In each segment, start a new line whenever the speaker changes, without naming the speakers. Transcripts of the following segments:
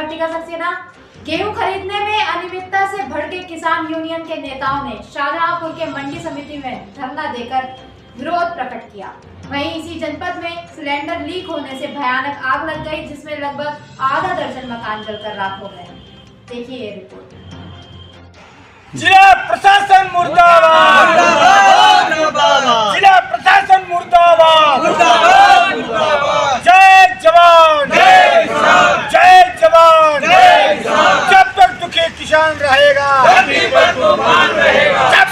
Vertical Saxena. गेहूं खरीदने में अनियमितता से भड़के किसान यूनियन के नेताओं ने शाहजहांपुर के मंडी समिति में धरना देकर विरोध प्रकट किया। वहीं इसी जनपद में सिलेंडर लीक होने से भयानक आग लग गई, जिसमें लगभग आधा दर्जन मकान जलकर राख हो गए। देखिए ये रिपोर्ट।
जिला प्रशासन मुर्दाबाद, जिला प्रशासन मुर्दाबाद, जय जवान, जय जवान, जब तक दुखी किसान रहेगा।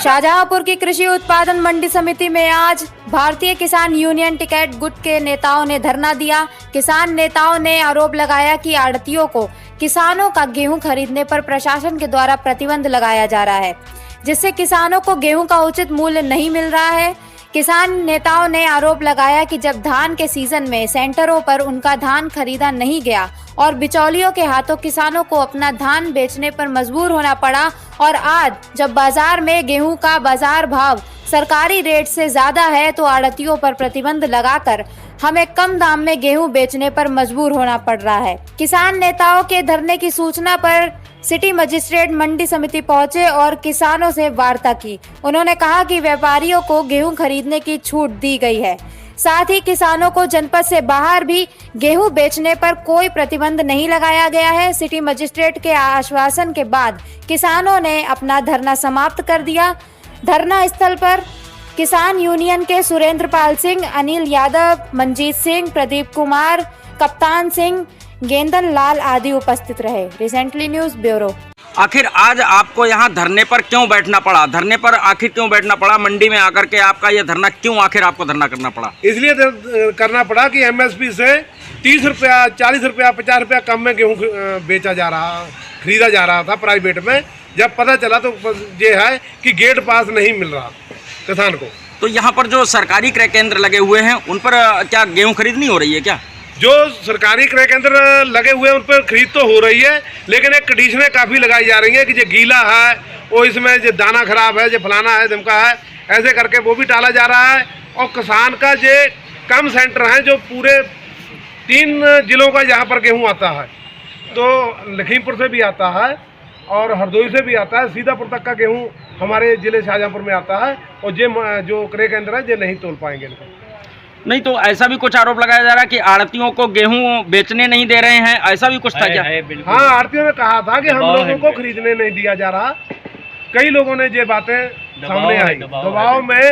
शाहजहांपुर की कृषि उत्पादन मंडी समिति में आज भारतीय किसान यूनियन टिकैत गुट के नेताओं ने धरना दिया। किसान नेताओं ने आरोप लगाया कि आड़तियों को किसानों का गेहूं खरीदने पर प्रशासन के द्वारा प्रतिबंध लगाया जा रहा है, जिससे किसानों को गेहूं का उचित मूल्य नहीं मिल रहा है। किसान नेताओं ने आरोप लगाया कि जब धान के सीजन में सेंटरों पर उनका धान खरीदा नहीं गया और बिचौलियों के हाथों किसानों को अपना धान बेचने पर मजबूर होना पड़ा, और आज जब बाजार में गेहूं का बाजार भाव सरकारी रेट से ज्यादा है तो आड़तियों पर प्रतिबंध लगाकर हमें कम दाम में गेहूं बेचने पर मजबूर होना पड़ रहा है। किसान नेताओं के धरने की सूचना पर सिटी मजिस्ट्रेट मंडी समिति पहुंचे और किसानों से वार्ता की। उन्होंने कहा कि व्यापारियों को गेहूं खरीदने की छूट दी गई है, साथ ही किसानों को जनपद से बाहर भी गेहूं बेचने पर कोई प्रतिबंध नहीं लगाया गया है। सिटी मजिस्ट्रेट के आश्वासन के बाद किसानों ने अपना धरना समाप्त कर दिया। धरना स्थल पर किसान यूनियन के सुरेंद्र पाल सिंह, अनिल यादव, मंजीत सिंह, प्रदीप कुमार, कप्तान सिंह, गेंदन लाल आदि उपस्थित रहे। Recently news bureau.
आखिर आज आपको यहाँ धरने पर क्यों बैठना पड़ा? धरने पर आखिर क्यों बैठना पड़ा? मंडी में आकर के आपका ये धरना क्यों आखिर आपको धरना करना पड़ा?
इसलिए करना पड़ा कि एमएसपी से 30 रुपया, 40 रुपया, 50 रुपया कम में गेहूँ खरीदा जा रहा था प्राइवेट में। जब पता चला तो ये है कि गेट पास नहीं मिल रहा किसान को।
तो यहाँ पर जो सरकारी क्रय केंद्र लगे हुए हैं उन पर क्या गेहूँ खरीद नहीं हो रही है क्या?
जो सरकारी क्रय केंद्र लगे हुए हैं उन पर खरीद तो हो रही है, लेकिन एक कंडीशनें काफ़ी लगाई जा रही हैं कि जो गीला है वो इसमें जो दाना खराब है, जो फलाना है, धमका है, ऐसे करके वो भी टाला जा रहा है। और किसान का जो कम सेंटर हैं जो पूरे 3 जिलों का यहाँ पर गेहूँ आता है, तो लखीमपुर से भी आता है और हरदोई से भी आता है, सीतापुर तक का गेहूँ हमारे जिले शाहजहांपुर में आता है। और ये जो क्रय केंद्र है ये नहीं तोल पाएंगे इनको।
नहीं तो ऐसा भी कुछ आरोप लगाया जा रहा है कि आड़तियों को गेहूं बेचने नहीं दे रहे हैं, ऐसा भी कुछ था क्या?
हाँ, आड़तियों ने कहा था कि हम लोगों को खरीदने नहीं दिया जा रहा। कई लोगों ने ये बातें सामने आई, दबाव में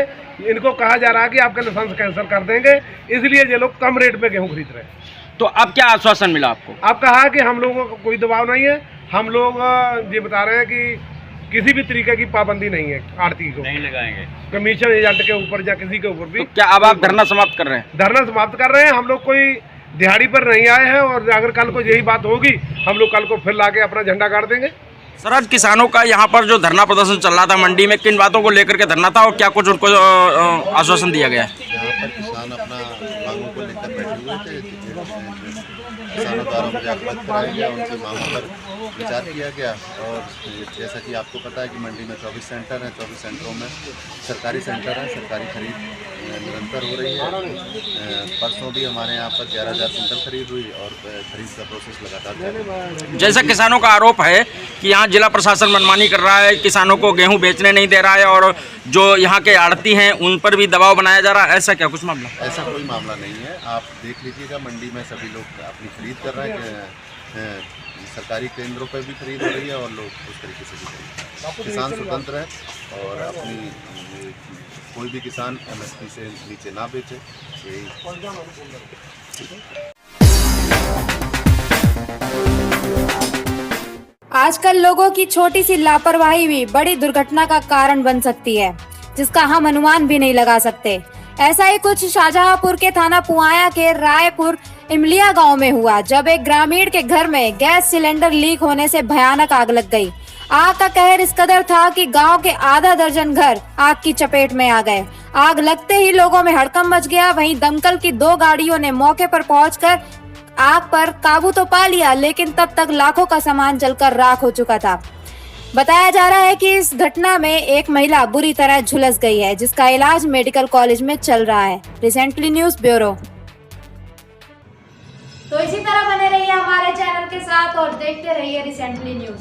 इनको कहा जा रहा है कि आपका लाइसेंस कैंसिल कर देंगे, इसलिए ये लोग कम रेट में गेहूँ खरीद रहे हैं।
तो अब क्या आश्वासन मिला आपको?
अब कहा कि हम लोगों को कोई दबाव नहीं है, हम लोग ये बता रहे हैं कि किसी भी तरीके की पाबंदी नहीं है, आड़ती को नहीं लगाएंगे, कमीशन एजेंट के ऊपर या किसी के ऊपर भी।
तो क्या अब आप धरना समाप्त कर रहे हैं?
धरना समाप्त कर रहे हैं। हम लोग कोई दिहाड़ी पर नहीं आए हैं और अगर कल को यही बात होगी हम लोग कल को फिर लाके अपना झंडा गाड़ देंगे।
सर, आज किसानों का यहाँ पर जो धरना प्रदर्शन चल रहा था मंडी में, किन बातों को लेकर के धरना था और क्या कुछ उनको आश्वासन दिया गया?
यहाँ पर किसान अपना मांगों को लेकर बैठे हुए थे। किसानों द्वारा मुझे अवगत कराया गया, उनकी मांगों पर विचार किया गया। और जैसा कि आपको पता है कि मंडी में 24 सेंटर हैं, 24 सेंटरों में सरकारी सेंटर हैं, सरकारी खरीद निरंतर हो रही है। परसों भी हमारे यहाँ पर 11,000 कुंटल खरीद हुई और खरीद का प्रोसेस लगातार जारी है।
जैसा किसानों का आरोप है कि यहाँ जिला प्रशासन मनमानी कर रहा है, किसानों को गेहूं बेचने नहीं दे रहा है और जो यहाँ के आड़ती हैं उन पर भी दबाव बनाया जा रहा है, ऐसा क्या कुछ मामला?
ऐसा कोई मामला नहीं है। आप देख लीजिएगा, मंडी में सभी लोग अपनी खरीद कर रहे हैं, सरकारी केंद्रों पर भी खरीद हो रही है और लोग उस तरीके से भी खरीद। किसान स्वतंत्र है और अपनी कोई भी किसान एमएसपी से नीचे ना बेचे, यही।
आजकल लोगों की छोटी सी लापरवाही भी बड़ी दुर्घटना का कारण बन सकती है, जिसका हम अनुमान भी नहीं लगा सकते। ऐसा ही कुछ शाहजहांपुर के थाना पुआया के रायपुर इमलिया गांव में हुआ, जब एक ग्रामीण के घर में गैस सिलेंडर लीक होने से भयानक आग लग गई। आग का कहर इस कदर था कि गांव के आधा दर्जन घर आग की चपेट में आ गए। आग लगते ही लोगों में हड़कंप मच गया। वहीं दमकल की 2 गाड़ियों ने मौके पर पहुंचकर आग पर काबू तो पा लिया, लेकिन तब तक लाखों का सामान जलकर राख हो चुका था। बताया जा रहा है कि इस घटना में एक महिला बुरी तरह झुलस गई है, जिसका इलाज मेडिकल कॉलेज में चल रहा है। Recently news bureau. तो इसी तरह बने रहिए हमारे चैनल के साथ और देखते रहिए रिसेंटली न्यूज।